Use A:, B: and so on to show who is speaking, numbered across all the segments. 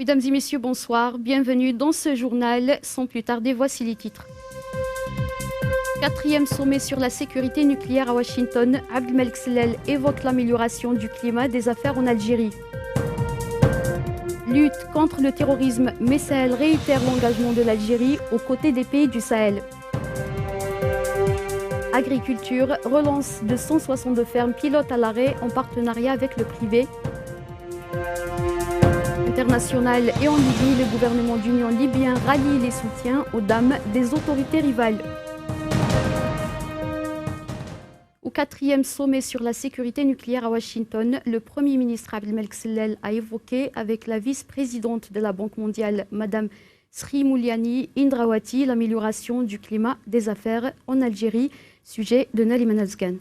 A: Mesdames et messieurs, bonsoir. Bienvenue dans ce journal. Sans plus tarder, voici les titres. 4e sommet sur la sécurité nucléaire à Washington. Abdelmalek Sellel évoque l'amélioration du climat des affaires en Algérie. Lutte contre le terrorisme. Messaël réitère l'engagement de l'Algérie aux côtés des pays du Sahel. Agriculture. Relance de 162 fermes pilotes à l'arrêt en partenariat avec le privé. International et en Libye, le gouvernement d'union libyen rallie les soutiens aux dames des autorités rivales. Au 4e sommet sur la sécurité nucléaire à Washington, le Premier ministre Abdelmalek Sellel a évoqué avec la vice-présidente de la Banque mondiale, Madame Sri Mulyani Indrawati, l'amélioration du climat des affaires en Algérie, sujet de Naliman Azgan.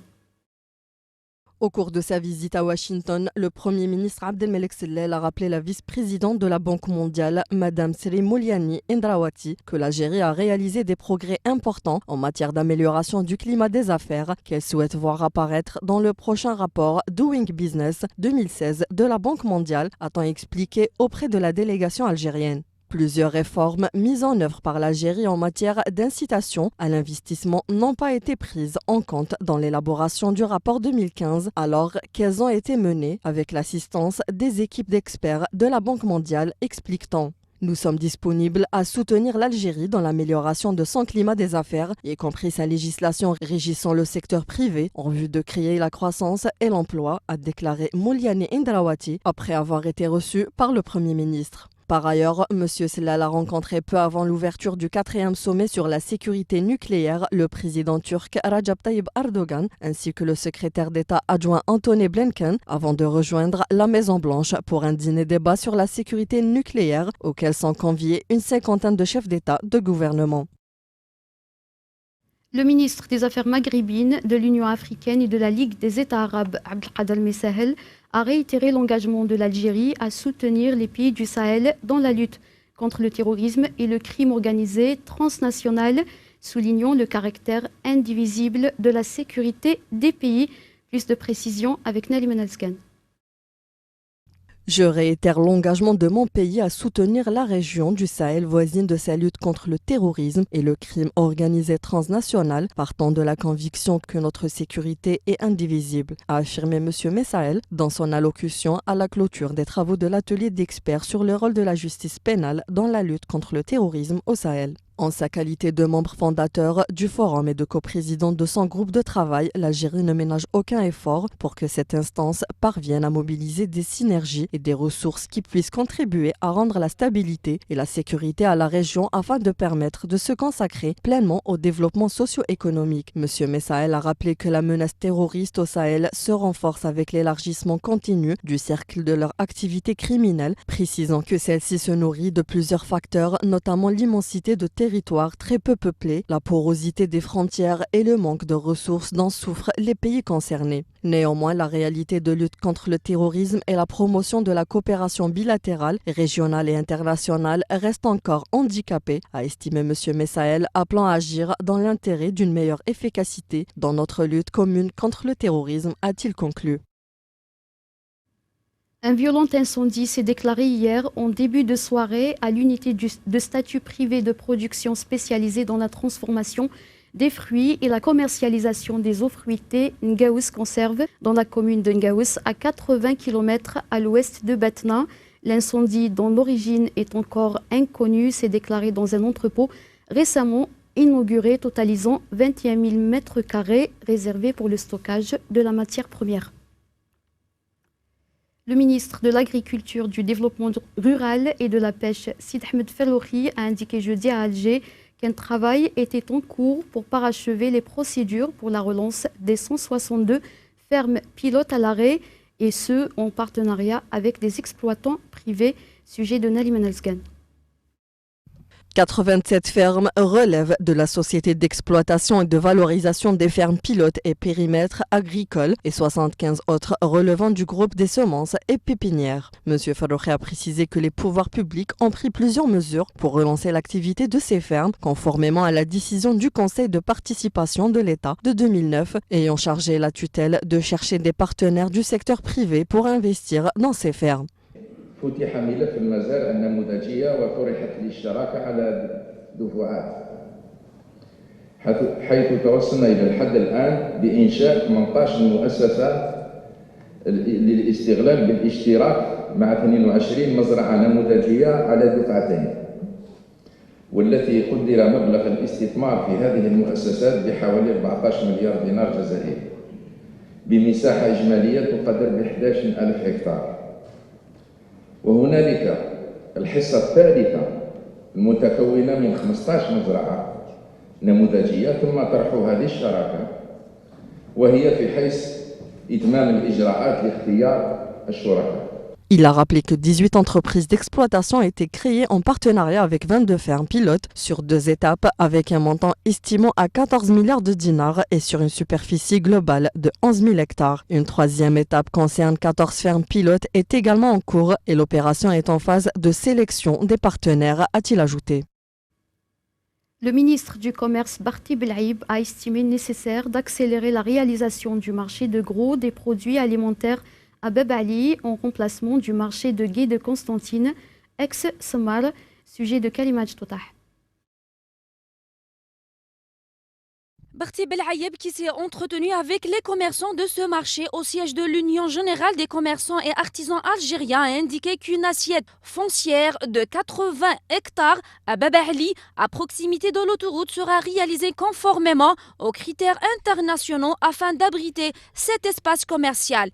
B: Au cours de sa visite à Washington, le Premier ministre Abdelmalek Sellel a rappelé la vice-présidente de la Banque mondiale, Madame Sri Mulyani Indrawati, que l'Algérie a réalisé des progrès importants en matière d'amélioration du climat des affaires qu'elle souhaite voir apparaître dans le prochain rapport Doing Business 2016 de la Banque mondiale, a-t-on expliqué auprès de la délégation algérienne. Plusieurs réformes mises en œuvre par l'Algérie en matière d'incitation à l'investissement n'ont pas été prises en compte dans l'élaboration du rapport 2015, alors qu'elles ont été menées avec l'assistance des équipes d'experts de la Banque mondiale, explique-t-on. Nous sommes disponibles à soutenir l'Algérie dans l'amélioration de son climat des affaires, y compris sa législation régissant le secteur privé, en vue de créer la croissance et l'emploi, a déclaré Mulyani Indrawati après avoir été reçu par le Premier ministre. Par ailleurs, M. Sellel a rencontré peu avant l'ouverture du 4e sommet sur la sécurité nucléaire le président turc Recep Tayyip Erdogan ainsi que le secrétaire d'État adjoint Antony Blinken avant de rejoindre la Maison-Blanche pour un dîner-débat sur la sécurité nucléaire auquel sont conviés une cinquantaine de chefs d'État de gouvernement.
A: Le ministre des Affaires maghrébines de l'Union africaine et de la Ligue des États arabes, Abdelkader Messaël, a réitéré l'engagement de l'Algérie à soutenir les pays du Sahel dans la lutte contre le terrorisme et le crime organisé transnational, soulignant le caractère indivisible de la sécurité des pays. Plus de précisions avec Naliman Azgan.
B: Je réitère l'engagement de mon pays à soutenir la région du Sahel voisine de sa lutte contre le terrorisme et le crime organisé transnational, partant de la conviction que notre sécurité est indivisible, a affirmé M. Messaël dans son allocution à la clôture des travaux de l'atelier d'experts sur le rôle de la justice pénale dans la lutte contre le terrorisme au Sahel. En sa qualité de membre fondateur du forum et de coprésidente de son groupe de travail, l'Algérie ne ménage aucun effort pour que cette instance parvienne à mobiliser des synergies et des ressources qui puissent contribuer à rendre la stabilité et la sécurité à la région afin de permettre de se consacrer pleinement au développement socio-économique. M. Messaël a rappelé que la menace terroriste au Sahel se renforce avec l'élargissement continu du cercle de leur activité criminelle, précisant que celle-ci se nourrit de plusieurs facteurs, notamment l'immensité de territoires très peu peuplés, la porosité des frontières et le manque de ressources dont souffrent les pays concernés. Néanmoins, la réalité de lutte contre le terrorisme et la promotion de la coopération bilatérale, régionale et internationale reste encore handicapée, a estimé M. Messaël, appelant à agir dans l'intérêt d'une meilleure efficacité dans notre lutte commune contre le terrorisme, a-t-il conclu.
A: Un violent incendie s'est déclaré hier en début de soirée à l'unité de statut privé de production spécialisée dans la transformation des fruits et la commercialisation des eaux fruitées Ngaous Conserve dans la commune de Ngaous à 80 km à l'ouest de Batna. L'incendie dont l'origine est encore inconnue s'est déclaré dans un entrepôt récemment inauguré totalisant 21 000 m² réservés pour le stockage de la matière première. Le ministre de l'Agriculture, du Développement rural et de la Pêche, Sid Ahmed Fellouri, a indiqué jeudi à Alger qu'un travail était en cours pour parachever les procédures pour la relance des 162 fermes pilotes à l'arrêt, et ce, en partenariat avec des exploitants privés, sujet de Naliman Azgan.
B: 87 fermes relèvent de la société d'exploitation et de valorisation des fermes pilotes et périmètres agricoles et 75 autres relevant du groupe des semences et pépinières. M. Fellouri a précisé que les pouvoirs publics ont pris plusieurs mesures pour relancer l'activité de ces fermes, conformément à la décision du Conseil de participation de l'État de 2009, ayant chargé la tutelle de chercher des partenaires du secteur privé pour investir dans ces fermes.
C: فتح ملف المزارع النموذجية وطرحت الاشتراك على دفعات حيث توصلنا إلى الحد الآن بإنشاء 18 مؤسسة للاستغلال بالاشتراك مع 22 مزرعة نموذجية على دفعتين، والتي قدر مبلغ الاستثمار في هذه المؤسسات بحوالي 14 مليار دينار جزائري بمساحة إجمالية تقدر ب 11,000 هكتار. وهنالك الحصة الثالثة المتكونة من 15 مزرعة نموذجية ثم طرحها للشراكة، وهي في حيث إتمام الإجراءات لاختيار الشركاء.
B: Il a rappelé que 18 entreprises d'exploitation ont été créées en partenariat avec 22 fermes pilotes sur 2 étapes avec un montant estimant à 14 milliards de dinars et sur une superficie globale de 11 000 hectares. Une 3e étape concerne 14 fermes pilotes est également en cours et l'opération est en phase de sélection des partenaires, a-t-il ajouté.
A: Le ministre du Commerce, Barty Belaïb, a estimé nécessaire d'accélérer la réalisation du marché de gros des produits alimentaires à Bab Ali en remplacement du marché de Gué de Constantine, ex-Samar, sujet de Kalimaj Toutah.
D: Barty Belaïb qui s'est entretenu avec les commerçants de ce marché au siège de l'Union générale des commerçants et artisans algériens a indiqué qu'une assiette foncière de 80 hectares à Bab Ali, à proximité de l'autoroute, sera réalisée conformément aux critères internationaux afin d'abriter cet espace commercial.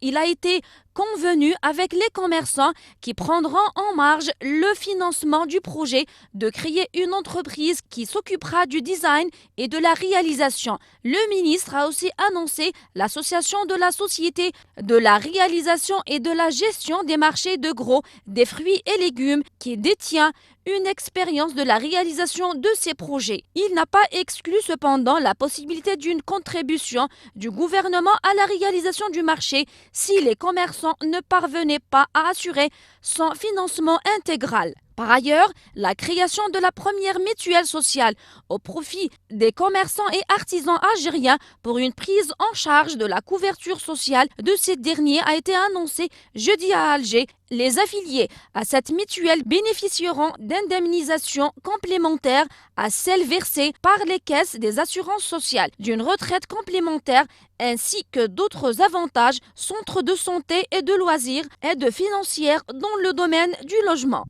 D: Il a été convenu avec les commerçants qui prendront en marge le financement du projet de créer une entreprise qui s'occupera du design et de la réalisation. Le ministre a aussi annoncé l'association de la société de la réalisation et de la gestion des marchés de gros, des fruits et légumes qui détient une expérience de la réalisation de ces projets. Il n'a pas exclu cependant la possibilité d'une contribution du gouvernement à la réalisation du marché si les commerçants ne parvenaient pas à assurer son financement intégral. Par ailleurs, la création de la première mutuelle sociale au profit des commerçants et artisans algériens pour une prise en charge de la couverture sociale de ces derniers a été annoncée jeudi à Alger. Les affiliés à cette mutuelle bénéficieront d'indemnisations complémentaires à celles versées par les caisses des assurances sociales, d'une retraite complémentaire ainsi que d'autres avantages, centres de santé et de loisirs, aides financières dans le domaine du logement.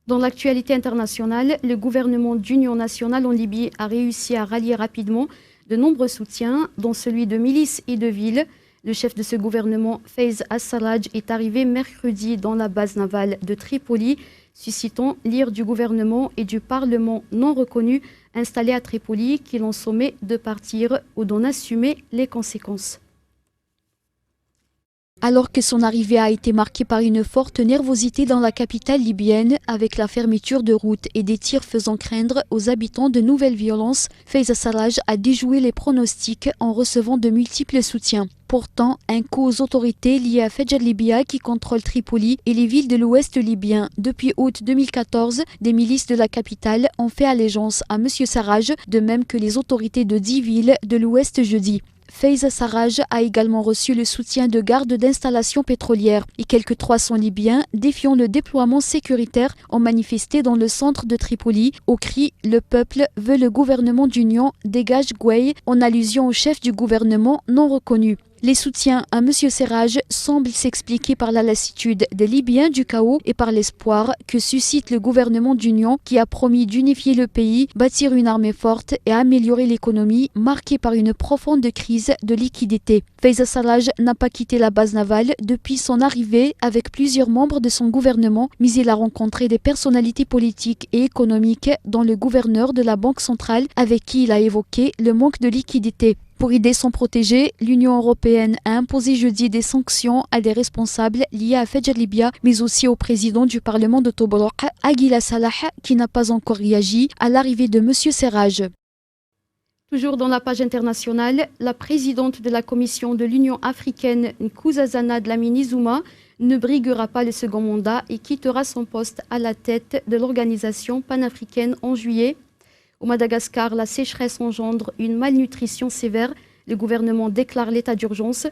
A: Dans l'actualité internationale, le gouvernement d'union nationale en Libye a réussi à rallier rapidement de nombreux soutiens, dont celui de milices et de villes. Le chef de ce gouvernement, Faiz al-Sarraj, est arrivé mercredi dans la base navale de Tripoli, suscitant l'ire du gouvernement et du Parlement non reconnu installé à Tripoli, qui l'ont sommé de partir ou d'en assumer les conséquences.
E: Alors que son arrivée a été marquée par une forte nervosité dans la capitale libyenne, avec la fermeture de routes et des tirs faisant craindre aux habitants de nouvelles violences, Faiz al-Sarraj a déjoué les pronostics en recevant de multiples soutiens. Pourtant, un coup aux autorités liées à Fajr Libya qui contrôle Tripoli et les villes de l'ouest libyen. Depuis août 2014, des milices de la capitale ont fait allégeance à M. Sarraj, de même que les autorités de 10 villes de l'ouest jeudi. Faiz al-Sarraj a également reçu le soutien de gardes d'installations pétrolières et quelques 300 Libyens défiant le déploiement sécuritaire ont manifesté dans le centre de Tripoli au cri « Le peuple veut le gouvernement d'union, dégage Gouey » en allusion au chef du gouvernement non reconnu. Les soutiens à M. Sarraj semblent s'expliquer par la lassitude des Libyens du chaos et par l'espoir que suscite le gouvernement d'union qui a promis d'unifier le pays, bâtir une armée forte et améliorer l'économie marquée par une profonde crise de liquidité. Faiz al-Sarraj n'a pas quitté la base navale depuis son arrivée avec plusieurs membres de son gouvernement, mais il a rencontré des personnalités politiques et économiques dont le gouverneur de la Banque centrale avec qui il a évoqué le manque de liquidité. Pour aider son protégé, l'Union européenne a imposé jeudi des sanctions à des responsables liés à Fajr Libya, mais aussi au président du Parlement de Tobruk, Aguila Salah, qui n'a pas encore réagi à l'arrivée de M. Sarraj.
A: Toujours dans la page internationale, la présidente de la Commission de l'Union africaine, Nkosazana Dlamini Zuma, ne briguera pas le second mandat et quittera son poste à la tête de l'organisation panafricaine en juillet. Au Madagascar, la sécheresse engendre une malnutrition sévère. Le gouvernement déclare l'état d'urgence.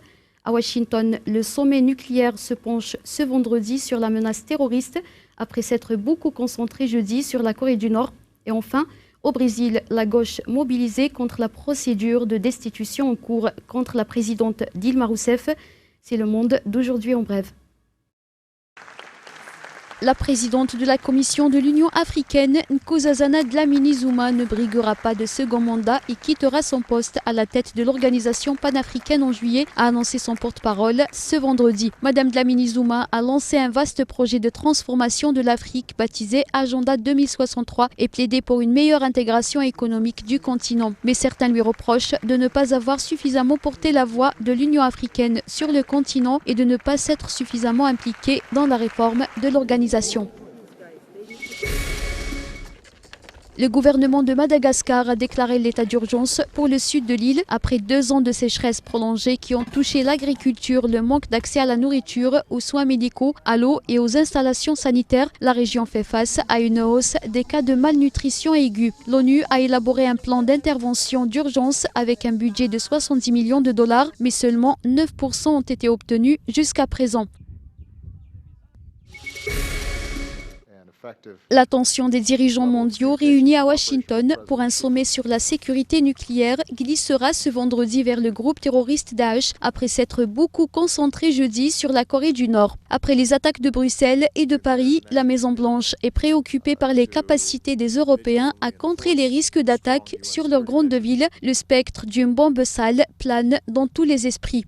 A: À Washington, le sommet nucléaire se penche ce vendredi sur la menace terroriste après s'être beaucoup concentré jeudi sur la Corée du Nord. Et enfin, au Brésil, la gauche mobilisée contre la procédure de destitution en cours contre la présidente Dilma Rousseff. C'est le monde d'aujourd'hui en bref.
E: La présidente de la Commission de l'Union africaine, Nkosazana Dlamini-Zuma, ne briguera pas de second mandat et quittera son poste à la tête de l'organisation panafricaine en juillet, a annoncé son porte-parole ce vendredi. Madame Dlamini-Zuma a lancé un vaste projet de transformation de l'Afrique baptisé Agenda 2063 et plaidé pour une meilleure intégration économique du continent. Mais certains lui reprochent de ne pas avoir suffisamment porté la voix de l'Union africaine sur le continent et de ne pas s'être suffisamment impliqué dans la réforme de l'organisation. Le gouvernement de Madagascar a déclaré l'état d'urgence pour le sud de l'île après 2 ans de sécheresse prolongée qui ont touché l'agriculture, le manque d'accès à la nourriture, aux soins médicaux, à l'eau et aux installations sanitaires. La région fait face à une hausse des cas de malnutrition aiguë. L'ONU a élaboré un plan d'intervention d'urgence avec un budget de 70 millions de dollars, mais seulement 9% ont été obtenus jusqu'à présent. L'attention des dirigeants mondiaux réunis à Washington pour un sommet sur la sécurité nucléaire glissera ce vendredi vers le groupe terroriste Daesh après s'être beaucoup concentré jeudi sur la Corée du Nord. Après les attaques de Bruxelles et de Paris, la Maison-Blanche est préoccupée par les capacités des Européens à contrer les risques d'attaque sur leur grande ville. Le spectre d'une bombe sale plane dans tous les esprits.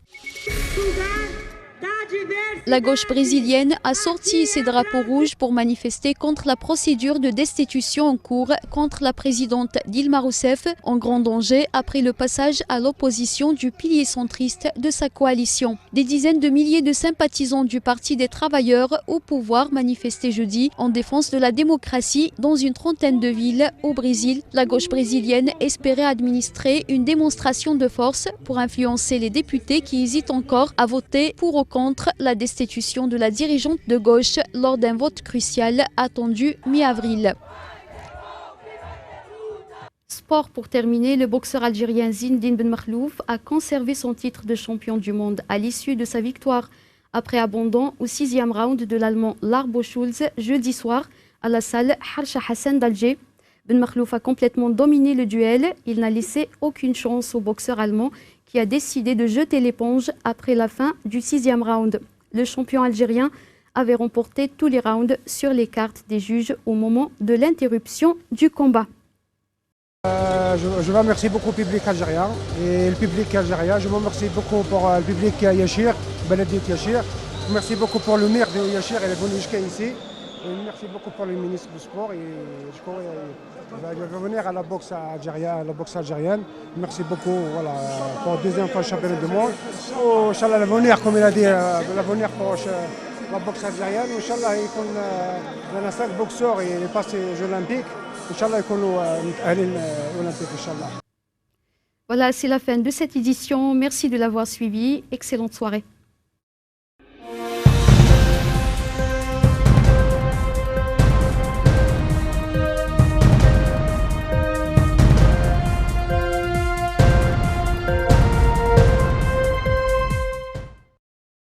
E: La gauche brésilienne a sorti ses drapeaux rouges pour manifester contre la procédure de destitution en cours contre la présidente Dilma Rousseff, en grand danger après le passage à l'opposition du pilier centriste de sa coalition. Des dizaines de milliers de sympathisants du Parti des travailleurs au pouvoir manifestaient jeudi en défense de la démocratie dans une trentaine de villes au Brésil. La gauche brésilienne espérait administrer une démonstration de force pour influencer les députés qui hésitent encore à voter pour ou contre la destitution de la dirigeante de gauche lors d'un vote crucial attendu mi-avril.
A: Sport pour terminer, le boxeur algérien Zinedine Ben Makhlouf a conservé son titre de champion du monde à l'issue de sa victoire après abandon au 6e round de l'Allemand Larbo Schulz jeudi soir à la salle Harsha Hassan d'Alger. Ben Makhlouf a complètement dominé le duel. Il n'a laissé aucune chance au boxeur allemand qui a décidé de jeter l'éponge après la fin du 6e round. Le champion algérien avait remporté tous les rounds sur les cartes des juges au moment de l'interruption du combat.
F: Je remercie beaucoup le public algérien et le public algérien. Je vous remercie beaucoup pour le public Yachir, Beladit Yachir. Merci beaucoup pour le maire de Yachir et le bon jusqu'à ici. Et merci beaucoup pour le ministre du Sport. Et je crois qu'il va venir à la boxe algérienne. Merci beaucoup pour la deuxième fois championnat du monde. Inch'Allah, l'avenir, comme il a dit, l'avenir pour la boxe algérienne. Inch'Allah, il y a 5 boxeurs et il est passé aux Jeux Olympiques. Inch'Allah, il y a Olympique, Inch'Allah.
A: Voilà, c'est la fin de cette édition. Merci de l'avoir suivi. Excellente soirée.